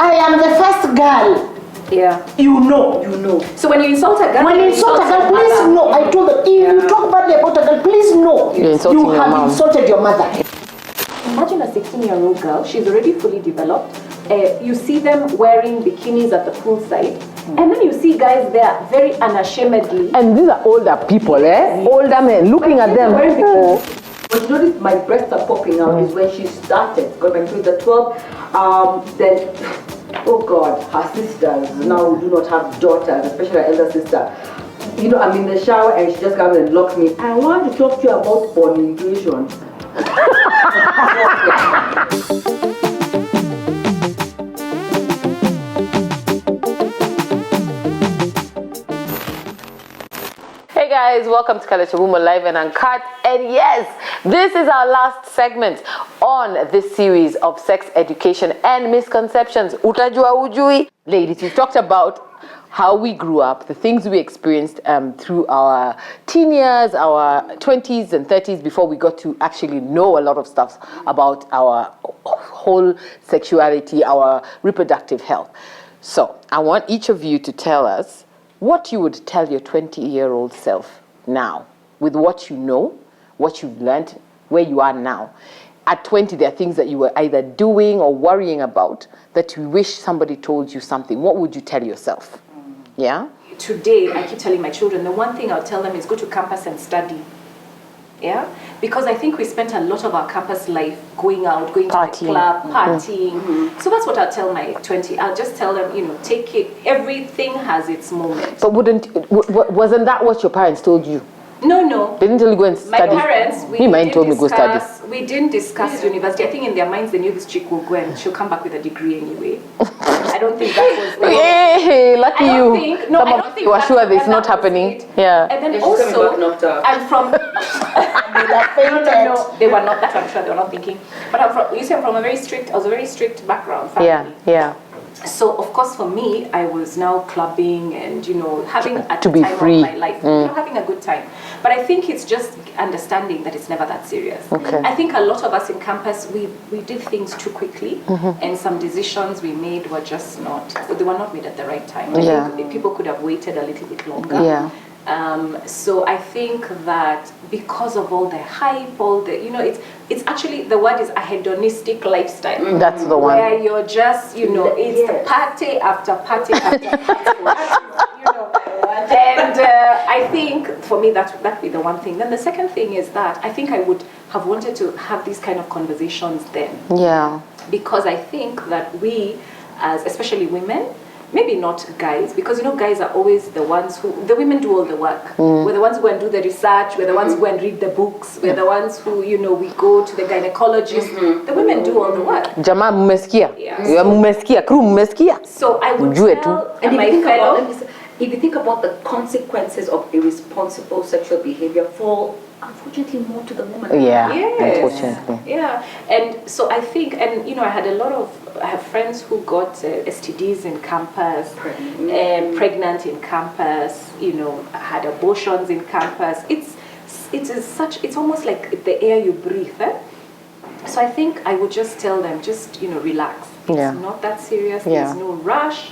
I am the first girl. Yeah. You know. So when you insult a girl, please no. I told them, if you talk badly about a girl, please no. You have insulted your mother. Imagine a 16-year-old girl. She's already fully developed. You see them wearing bikinis at the poolside. And then you see guys there very unashamedly. And these are older people, older men looking at them. But you notice my breasts are popping out is when she started going through the 12. Then, oh God, her sisters now do not have daughters, especially her elder sister. You know, I'm in the shower and she just comes and locks me. I want to talk to you about fornication. Hey guys, welcome to KalekyeMumo Live and Uncut. And yes, this is our last segment on this series of sex education and misconceptions. Utajua ujui. Ladies, we've talked about how we grew up, the things we experienced through our teen years, our 20s and 30s before we got to actually know a lot of stuff about our whole sexuality, our reproductive health. So I want each of you to tell us what you would tell your 20-year-old self now with what you know, what you've learned, where you are now. At 20, there are things that you were either doing or worrying about that you wish somebody told you something. What would you tell yourself? Yeah? Today, I keep telling my children, the one thing I'll tell them is go to campus and study. Yeah? Because I think we spent a lot of our campus life going out, going to the club, partying. So that's what I'll tell my 20. I'll just tell them, you know, take it. Everything has its moment. But wasn't that what your parents told you? No. They didn't tell you go and study? My parents, we didn't discuss university. I think in their minds they knew this chick will go and she'll come back with a degree anyway. I don't think that was... Hey, lucky you. I don't think you are sure this is not happening. Yeah. And then also, I'm from... No, they were not. That's what I'm sure they were not thinking. But I was a very strict background family. Yeah. So of course for me, I was now clubbing and, you know, having a to be time free. of my life, you know, having a good time. But I think it's just understanding that it's never that serious. Okay. I think a lot of us in campus, we did things too quickly, and some decisions we made were just not, they were not made at the right time. I think people could have waited a little bit longer. Yeah. So I think that because of all the hype, all the, you know, it's actually, the word is a hedonistic lifestyle. That's the one. Where you're just, you know, it's the party after party after party. You know, and I think for me that'd be the one thing. Then the second thing is that I think I would have wanted to have these kind of conversations then. Yeah. Because I think that we, as especially women, maybe not guys, because you know guys are always the ones who, the women do all the work. We're the ones who go and do the research, we're the ones who go and read the books, we're the ones who, you know, we go to the gynecologist. The women do all the work. Jamaa mmesikia? Yeah. Mmesikia? Crew mmesikia? So I would tell my fellow... If you think about the consequences of irresponsible sexual behavior fall, unfortunately, more to the woman. Yeah, yes. unfortunately. Yeah, and so I think, and you know, I have friends who got STDs in campus, pregnant in campus, you know, had abortions in campus. It's almost like the air you breathe. So I think I would just tell them, just, you know, relax. It's not that serious. There's no rush.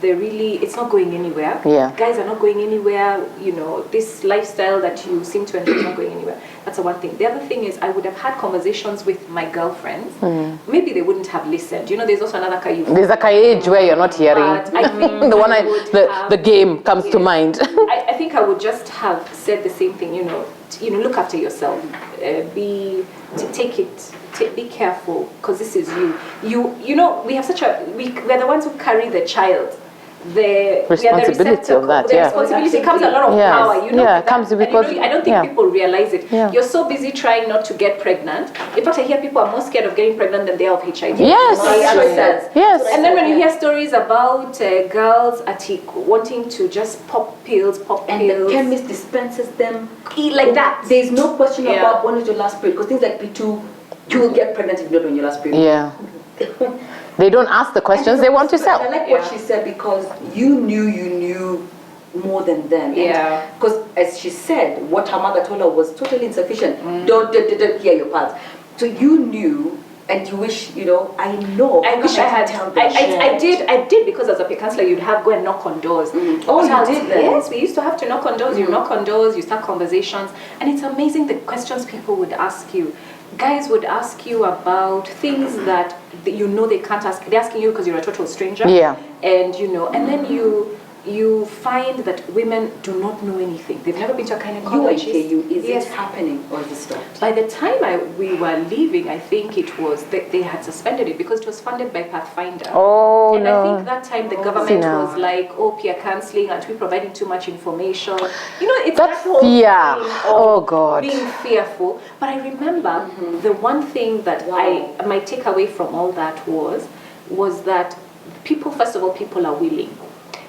It's not going anywhere. Guys are not going anywhere. You know, this lifestyle that you seem to enjoy is not going anywhere. That's the one thing. The other thing is I would have had conversations with my girlfriends. Maybe they wouldn't have listened. You know, there's also another There's a age where you're not hearing. I think the game comes to mind. I think I would just have said the same thing. You know, look after yourself. Be careful, because this is you. You know, we have we're the ones who carry the child. The responsibility of that, the responsibility comes a lot of power, you know. It comes because I don't think people realize it. You're so busy trying not to get pregnant. In fact, I hear people are more scared of getting pregnant than they are of HIV. Yes. And then when you hear stories about girls wanting to just pop pills, and the chemist dispenses them like that. There's no question about when is your last period, because things like P2, you will get pregnant if you don't know your last period. Yeah. They don't ask the questions they want to sell. I like what she said, because you knew more than them. Yeah. Because as she said, what her mother told her was totally insufficient. Don't hear your parts. So you knew And you wish, you know, I know. I wish I had. I did because as a peer counselor, you'd have go and knock on doors. Oh, you did that? Yes, we used to have to knock on doors. You knock on doors, you start conversations, and it's amazing the questions people would ask you. Guys would ask you about things that you know they can't ask. They're asking you because you're a total stranger. Yeah. And you know, and then you find that women do not know anything. They've never been to a gynecologist. Is it happening or is it stopped? By the time we were leaving, I think it was they had suspended it because it was funded by Pathfinder. Oh, and no. I think that time the government was like, oh, peer counselling, aren't we providing too much information? You know, it's That's that whole fear. thing of Oh, God. being fearful. But I remember the one thing that my takeaway from all that was that people, first of all, people are willing.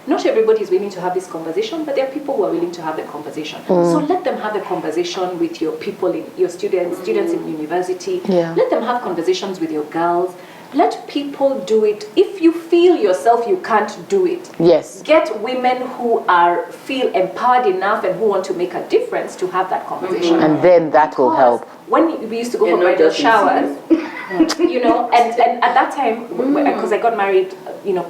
Not everybody is willing to have this conversation, but there are people who are willing to have the conversation. So let them have the conversation with your people, your students in university. Yeah. Let them have conversations with your girls. Let people do it. If you feel yourself you can't do it, Yes. get women who feel empowered enough and who want to make a difference to have that conversation. And then that will help. When we used to go for bridal showers, you know, and at that time, because I got married, you know,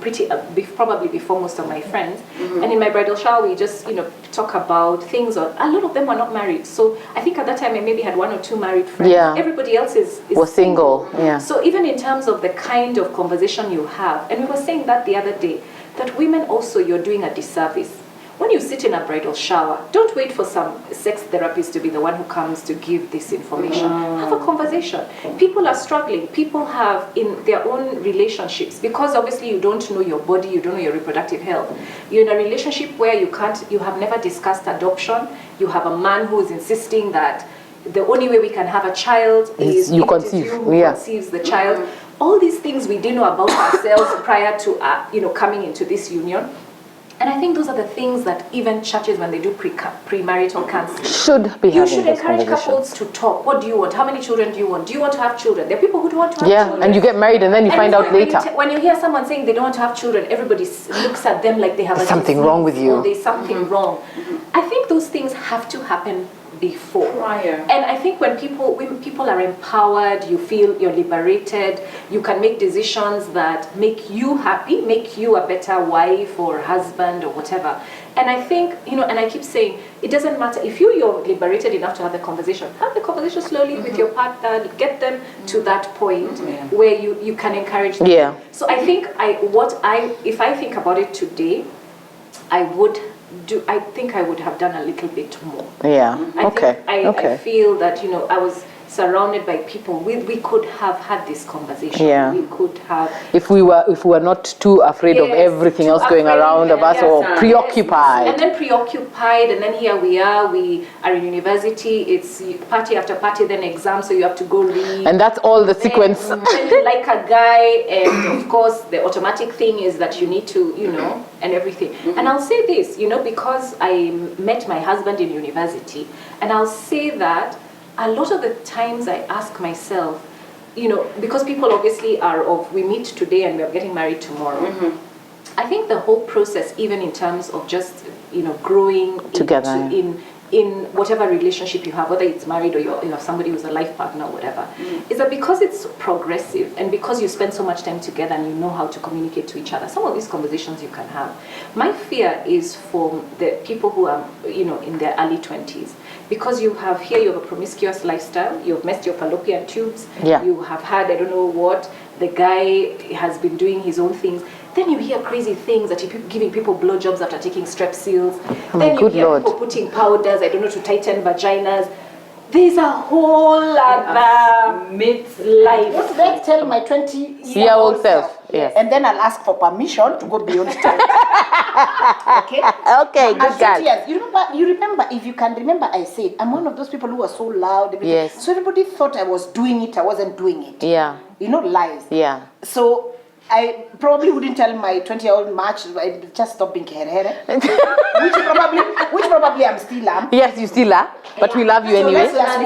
probably before most of my friends, and in my bridal shower we just, you know, talk about things. Or a lot of them were not married, so I think at that time I maybe had 1 or 2 married friends. Yeah. Everybody else was single. Yeah. So even in terms of the kind of conversation you have, and we were saying that the other day, that women also, you're doing a disservice. When you sit in a bridal shower, don't wait for some sex therapist to be the one who comes to give this information. Have a conversation. People are struggling. People have in their own relationships, because obviously you don't know your body, you don't know your reproductive health. You're in a relationship where you have never discussed adoption. You have a man who is insisting that the only way we can have a child is you if conceive. it is you who conceives the child. All these things we didn't know about ourselves prior to you know, coming into this union. And I think those are the things that even churches, when they do premarital counseling, should be you having should this encourage conversation. couples to talk. What do you want? How many children do you want? Do you want to have children? There are people who don't want to have children. Yeah, and you get married and then you And find out later. When you hear someone saying they don't want to have children, everybody looks at them like they have There's something wrong with you. Or there's something wrong. I think those things have to happen before. Prior. And I think when people are empowered, you feel you're liberated, you can make decisions that make you happy, make you a better wife or husband or whatever. And I think, you know, and I keep saying, it doesn't matter if you're liberated enough to have the conversation slowly with your partner, get them to that point where you can encourage them. Yeah. So I think if I think about it today, I think I would have done a little bit more. Yeah. I feel that, you know, I was surrounded by people. We could have had this conversation. Yeah. We could have. If we were not too afraid of everything else going around of us, or preoccupied. And then preoccupied, and then here we are in university, it's party after party, then exam, so you have to go read. And that's all the sequence. Then you like a guy, and of course the automatic thing is that you need to, you know, and everything. And I'll say this, you know, because I met my husband in university, and I'll say that a lot of the times I ask myself, you know, because people obviously we meet today and we are getting married tomorrow. I think the whole process, even in terms of just, you know, growing together in whatever relationship you have, whether it's married or you have somebody who's a life partner or whatever, is that because it's progressive and because you spend so much time together and you know how to communicate to each other, some of these conversations you can have. My fear is for the people who are, you know, in their early 20s. Because you have a promiscuous lifestyle, you've messed your fallopian tubes, you have had, I don't know what, the guy has been doing his own things. Then you hear crazy things that you're giving people blowjobs after taking Strepsils. Then you hear people putting powders, I don't know, to tighten vaginas. There's a whole other myth life. What did I tell my 20-year-old self? Yes. And then I'll ask for permission to go beyond time. Okay? Okay, good guy. You remember, if you can remember, I said, I'm one of those people who are so loud. Yes. So everybody thought I was doing it, I wasn't doing it. Yeah. You know, lies. Yeah. So I probably wouldn't tell my 20-year-old much. I just stop being here. which probably I'm still am. Yes, you still are, but we love you So anyway. let's just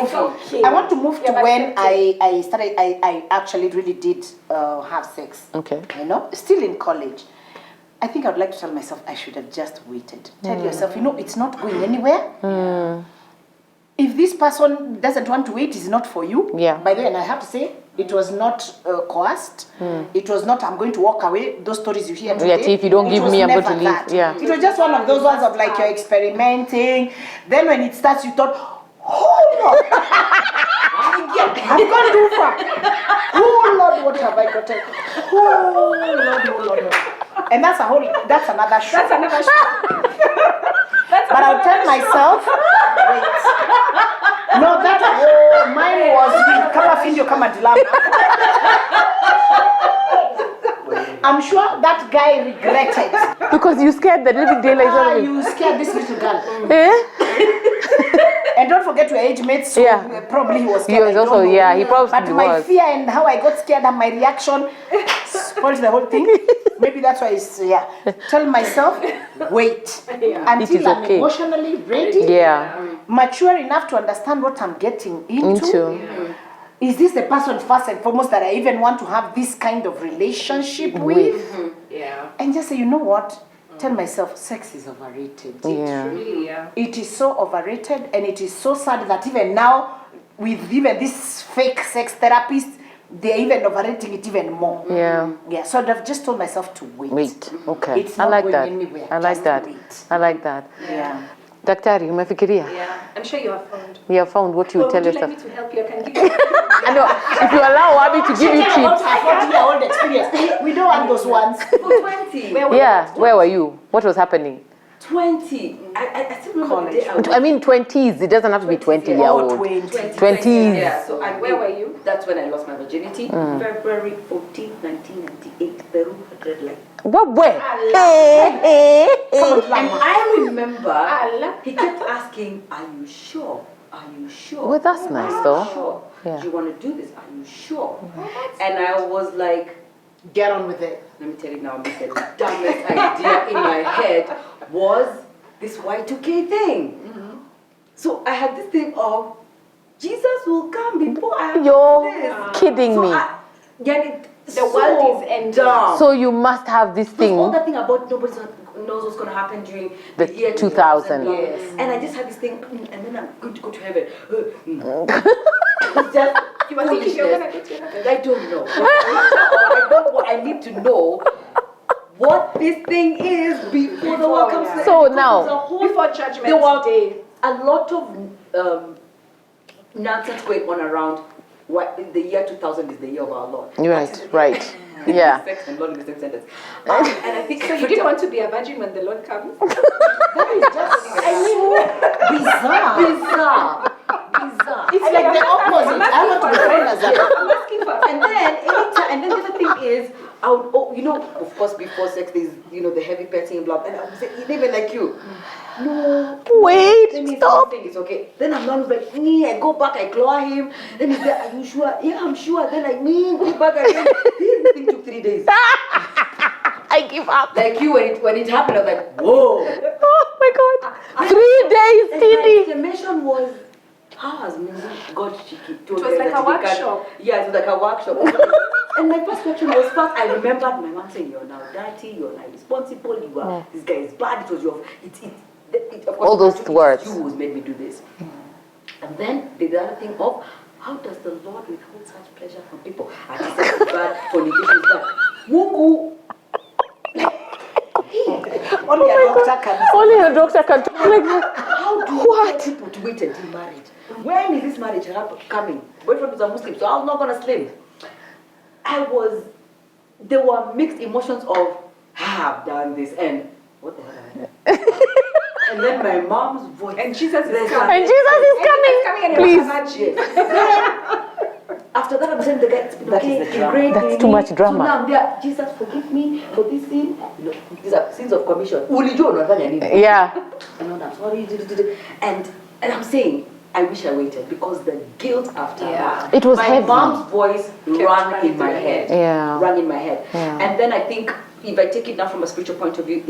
move. I want to move to when I actually really did have sex. Okay. You know, still in college. I think I would like to tell myself I should have just waited. Tell yourself, you know, it's not going anywhere. If this person doesn't want to wait, it's not for you. Yeah. By the way, and I have to say, It was not coerced. It was not, I'm going to walk away. Those stories you hear today. Yeah, if you don't give me, I'm going to leave. That. Yeah. It was just one of those ones of like you're experimenting. Then when it starts, you thought, oh Lord, I've gone too far. Oh Lord, what have I gotten? Oh Lord. And that's another show. That's another show. But I'll tell myself, wait. No, mine was with Kama Findio Kama Dilama. I'm sure that guy regretted. Because you scared the living daylights out of him. You scared this little girl. Eh? And don't forget your age mates, so probably he was scared. He was also, he probably But my fear and how I got scared and my reaction spoiled the whole thing. Maybe that's why it's, tell myself, wait. Until I'm emotionally ready, mature enough to understand what I'm getting into. Is this the person first and foremost that I even want to have this kind of relationship with? And just say, you know what? Tell myself, sex is overrated. It is so overrated, and it is so sad that even now, with even this fake sex therapists, they're even overrating it even more. So I've just told myself to wait. Okay. It's not going anywhere. I like that. Wait. I like that. Daktari, umefikiria? I'm sure you have found. You have found what you tell yourself. Would you like me to help you? I can give you. I know. If you allow Wabi to give you tips. Old experience. We don't want those ones. For 20. Where were you? What was happening? 20. I still remember the day I mean 20s. It doesn't have to be 20-year-old. 20s. Yeah. So where were you? That's when I lost my virginity. February 14, 1998. Peru, red light. What? Where? And I remember he kept asking, "Are you sure? Are you sure?" Well, that's nice though. Sure. Yeah. Do you want to do this? Are you sure? And I was like, get on with it. let me tell you now, the dumbest idea in my head was this Y2K thing. So I had this thing of Jesus will come before I have You're kidding me. The world is ending. So you must have this thing. All that thing about nobody knows what's going to happen during The year 2000. Yes. And I just had this thing, and then I'm going to go to heaven. It's just foolishness. And I don't know. I need to know what this thing is before the world comes. So now, before judgment there were day, a lot of nonsense going on around. What the year 2000 is the year of our Lord. Right. Yeah. Sex and Lord in the same sentence. And I think so you didn't want to be a virgin when the Lord comes? That is just, bizarre. It's like the opposite. I want to be friends as I'm asking for. And then the other thing is, I would, of course, before sex, there's, the heavy petting and blah, and I would say, even like you. No. Wait, stop. It's okay. Then I'm not like, I go back, I claw him. Then he's like, are you sure? Yeah, I'm sure. Then go back again. This thing took 3 days. I give up. Like you, when it happened, I was like, whoa. Oh my God. 3 days, And Tindi. the mission was, how has God cheeky? It was like a workshop. Yeah, it was like a workshop. And my first question was, first I remembered my mom saying, you're now dirty, you're now responsible, this guy is bad, it was your, of course, all those words. You who made me do this. And then the other thing of, how does the Lord withhold such pleasure from people? Artists is bad, fornication is bad. Mungu. Only a doctor can. Only a doctor can talk like that. How do you want people to wait until marriage? When is this marriage coming? Boyfriend was a Muslim, so I'm not gonna slim. There were mixed emotions of, I've done this, and what the hell have I done? And then my mom's voice. And Jesus is coming. And Jesus is coming. Please. After that, I'm saying the guy, That's too much drama. So now I'm there, Jesus, forgive me for this sin. These are sins of commission. Yeah. I'm sorry. And I'm saying, I wish I waited because the guilt after that. It was my heavy. mom's voice rang in my head. Yeah. Rang in my head. Yeah. And then I think, if I take it now from a spiritual point of view,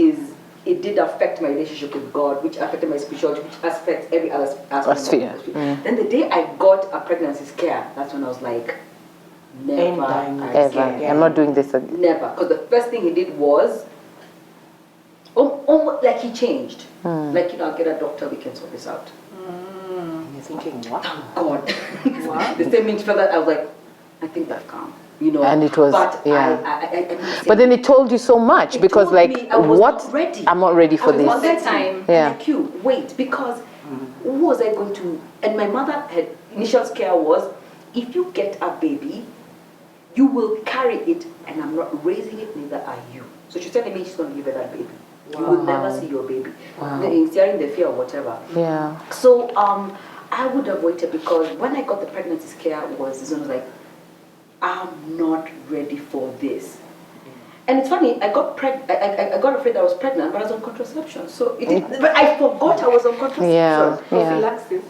it did affect my relationship with God, which affected my spirituality, which affects every other aspect. Then the day I got a pregnancy scare, that's when I was like, never again. I'm not doing this again. Never. Because the first thing he did was, almost like he changed. Like, I'll get a doctor, we can sort this out. You're thinking, what? Thank God. The same minute felt that I was like, I think that calm. You know, and it was, but yeah. I But then it told you so much because, like, what? I'm not ready for this. All the time. Yeah. Like you, wait, because who was I going to? And my mother had initial scare was, if you get a baby, you will carry it, and I'm not raising it, neither are you. So she's telling me she's going to give her that baby. You will never see your baby. Instilling the fear or whatever. Yeah. So I would have waited, because when I got the pregnancy scare was like, I'm not ready for this. And it's funny, I got I got afraid I was pregnant, but I was on contraception. So but I forgot I was on contraception. Yeah. Prophylaxis.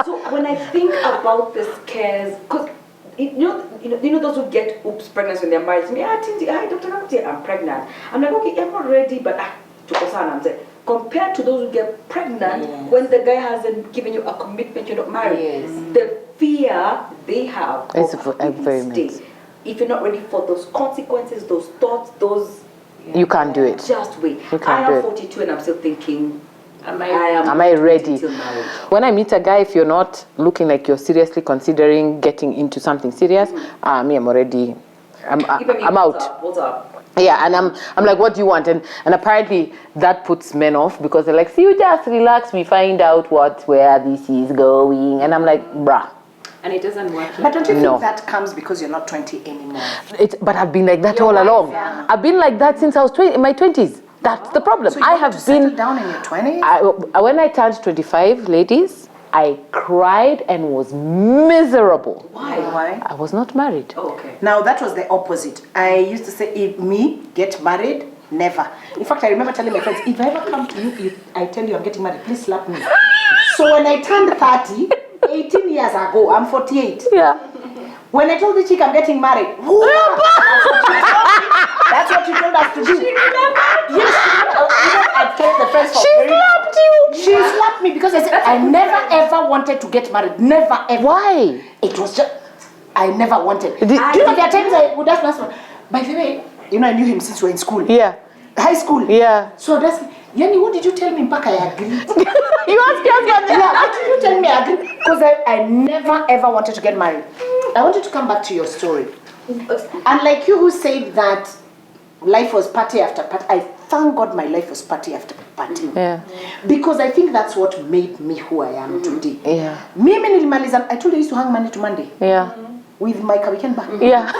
So when I think about the scares, because you know those who get pregnancy when they're married, say, Tindi, hi, Dr. Kakuti, I'm pregnant. I'm like, okay, I'm not ready, but to Osana, I'm saying, compared to those who get pregnant when the guy hasn't given you a commitment, you're not married. The fear they have It's very much. If you're not ready for those consequences, those thoughts, those... You can't do it. Just wait. I am 42 and I'm still thinking, am I ready? When I meet a guy, if you're not looking like you're seriously considering getting into something serious, me, I'm already... I'm out. What's up? Yeah, and I'm like, what do you want? And apparently that puts men off, because they're like, see, you just relax, we find out where this is going. And I'm like, bruh. And it doesn't work. But don't you think that comes because you're not 20 anymore? But I've been like that all along. Yeah. I've been like that since I was in my 20s. That's the problem. So you have to settle down in your 20s? When I turned 25, ladies, I cried and was miserable. Why? I was not married. Oh, okay. Now that was the opposite. I used to say, if me get married, never. In fact, I remember telling my friends, if I ever come to you, I tell you I'm getting married, please slap me. So when I turned 30, 18 years ago, I'm 48. Yeah. When I told the chick I'm getting married, that's what you told us to do. Yes, I've kept the friends for very long. She slapped you. She slapped me because I said I never ever wanted to get married. Never ever. Why? It was just I never wanted. Do you know there are times I would ask my husband, by the way, I knew him since we were in school. Yeah. High school. Yeah. So that's Yanni, what did you tell me? Mpaka I agreed. You asked your husband. Yeah, what did you tell me? I agreed. Because I never ever wanted to get married. I wanted to come back to your story. Unlike you who said that life was party after party, I thank God my life was party after party. Yeah. Because I think that's what made me who I am today. Yeah. Mimi nilimaliza, I told you I used to hang Monday to Monday. Yeah. With my weekend back. Yeah.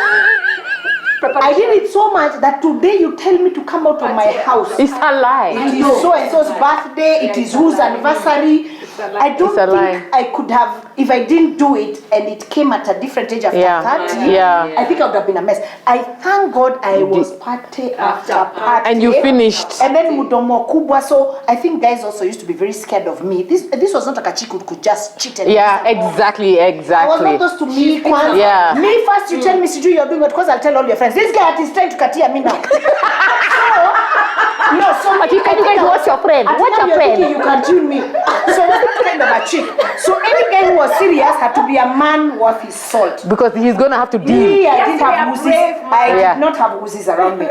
I did it so much that today you tell me to come out of my house. It's a lie. It is so and so's birthday, it is whose anniversary. I don't think I could have, if I didn't do it and it came at a different age after 30, I think I would have been a mess. I thank God I was party after party. And you finished. And then mudomo kubwa. So I think guys also used to be very scared of me. This was not like a chick who could just cheat and exactly. I was not those to me. Yeah. Me first, you tell me, Siju, you're doing it because I'll tell all your friends. This guy is trying to katia me now. But you guys watch your friend. Watch your friend. You can tune me. So what's that kind of a chick? So any guy who was serious had to be a man worth his salt. Because he's gonna have to deal. I didn't have woosies. I did not have woosies around me.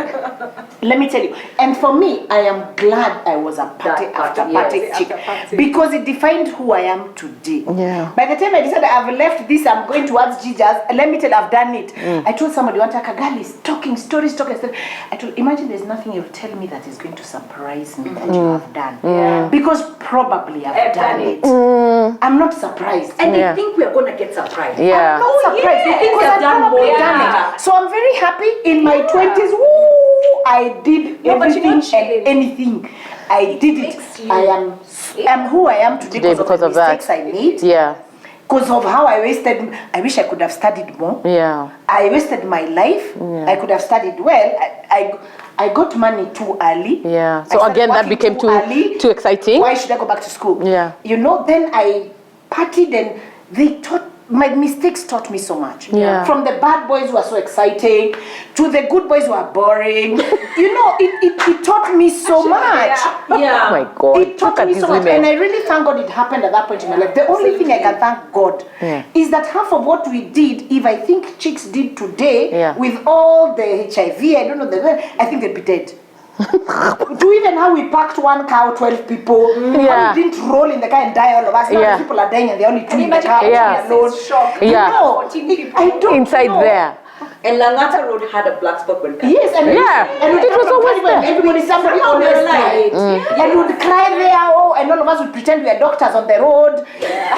Let me tell you. And for me, I am glad I was a party after party chick. Because it defined who I am today. Yeah. By the time I decided I've left this, I'm going towards Jesus. Let me tell you, I've done it. I told somebody, Girl is talking stories. I told, imagine there's nothing you'll tell me that is going to surprise me that you have done. Because probably I've done it. I'm not surprised. And they think we're going to get surprised. Yeah. I'm not surprised. They think I've probably done it. So I'm very happy in my 20s. Woo, I did everything and anything. I did it. I am who I am today because of the mistakes I made. Yeah. Because of how I wasted, I wish I could have studied more. Yeah. I wasted my life. Yeah. I could have studied well. I got money too early. Yeah. So again, that became too exciting. Why should I go back to school? Yeah. Then I partied and they taught, my mistakes taught me so much. Yeah. From the bad boys who are so exciting to the good boys who are boring. It taught me so much. Yeah. Oh my God. It taught me so much. And I really thank God it happened at that point in my life. The only thing I can thank God is that half of what we did, if I think chicks did today, with all the HIV, I don't know, I think they'd be dead. Do even how we packed one car, 12 people. How we didn't roll in the car and die, all of us. Now people are dying and they're only 2 in the car. Alone. Shock. Yeah. No, I don't inside know. there. And Langata Road had a black spot when Yes, and it was always there. Everybody, somebody always died. And would cry there, and all of us would pretend we are doctors on the road.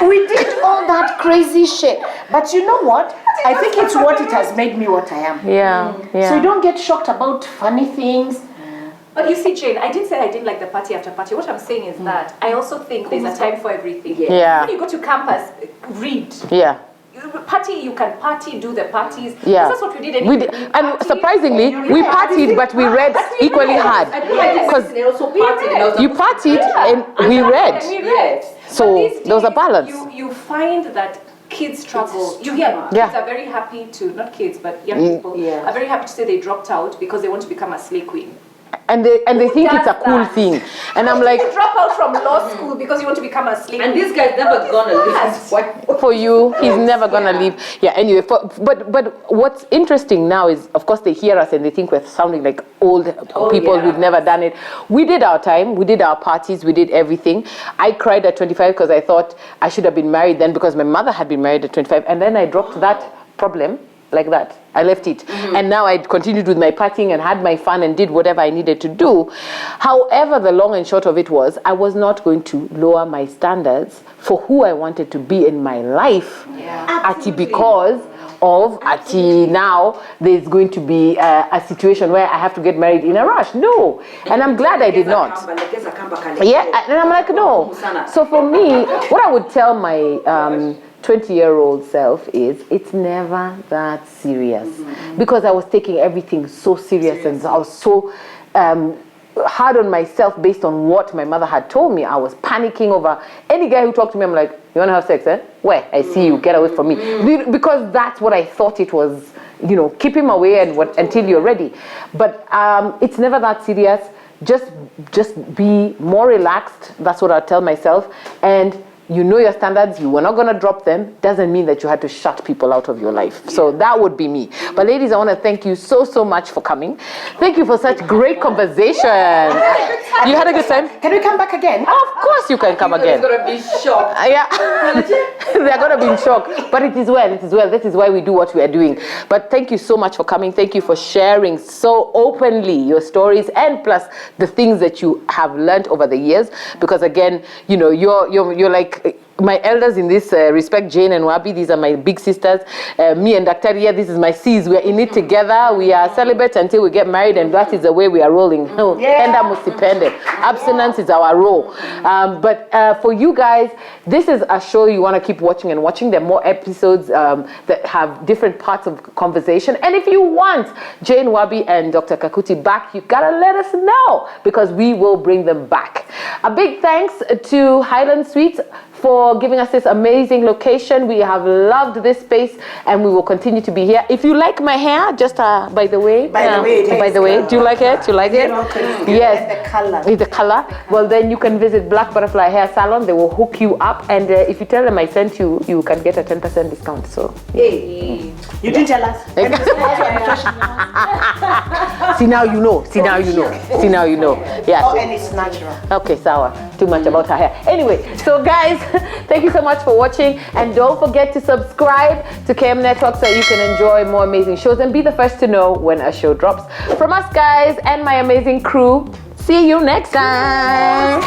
We did all that crazy shit. But you know what? I think it's what it has made me what I am. Yeah. So you don't get shocked about funny things. But you see, Jane, I didn't say I didn't like the party after party. What I'm saying is that I also think there's a time for everything. Yeah. When you go to campus, read. Yeah. Party, you can party, do the parties. Yeah. That's what we did. Anyway. And surprisingly, we partied, but we read equally hard. Because you partied and we read. So there was a balance. You find that kids struggle. You hear kids are very happy to, not kids, but young people are very happy to say they dropped out because they want to become a slay queen. And they think it's a cool thing. And I'm like, you drop out from law school because you want to become a slave. And this guy's never gonna leave. For you, he's never gonna leave. Yeah. Anyway, but what's interesting now is, of course, they hear us and they think we're sounding like old people who've never done it. We did our time. We did our parties. We did everything. I cried at 25 because I thought I should have been married then because my mother had been married at 25, and then I dropped that problem like that. I left it. And now I continued with my partying and had my fun and did whatever I needed to do. However, the long and short of it was, I was not going to lower my standards for who I wanted to be in my life. Because of now there's going to be a situation where I have to get married in a rush. No. And I'm glad I did not. Yeah, and I'm like, no. So for me, what I would tell my 20-year-old self is, it's never that serious. Because I was taking everything so serious and I was so hard on myself based on what my mother had told me. I was panicking over any guy who talked to me. I'm like, you want to have sex, eh? Where? I see you, get away from me. Because that's what I thought it was, keep him away and until you're ready. But it's never that serious. Just be more relaxed. That's what I'll tell myself. And you know your standards, you were not going to drop them, doesn't mean that you had to shut people out of your life. So that would be me. But ladies, I want to thank you so much for coming. Thank you for such great conversation. You had a good time? Can we come back again? Of course you can come again. They're going to be shocked. They're going to be in shock. But it is well. This is why we do what we are doing. But thank you so much for coming. Thank you for sharing so openly your stories and plus the things that you have learned over the years. Because again, you're like my elders in this respect, Jane and Wabi. These are my big sisters. Me and Dr. Ria, this is my C's. We're in it together. We are celibate until we get married, and that is the way we are rolling. Abstinence is our role. But for you guys, this is a show you want to keep watching and watching. There are more episodes that have different parts of conversation. And if you want Jane, Wabi, and Dr. Kakuti back, you gotta let us know because we will bring them back. A big thanks to Highland Suites for giving us this amazing location. We have loved this space and we will continue to be here. If you like my hair, just by the way, do you like it? Yes. The color. Well, then you can visit Black Butterfly Hair Salon. They will hook you up, and if you tell them I sent you, you can get a 10% discount. So you didn't tell us. See now you know. Yeah. Oh, and it's natural. Okay, sour. Too much about her hair. Anyway, so guys, thank you so much for watching, and don't forget to subscribe to KM Network so you can enjoy more amazing shows and be the first to know when a show drops. From us guys and my amazing crew, see you next time.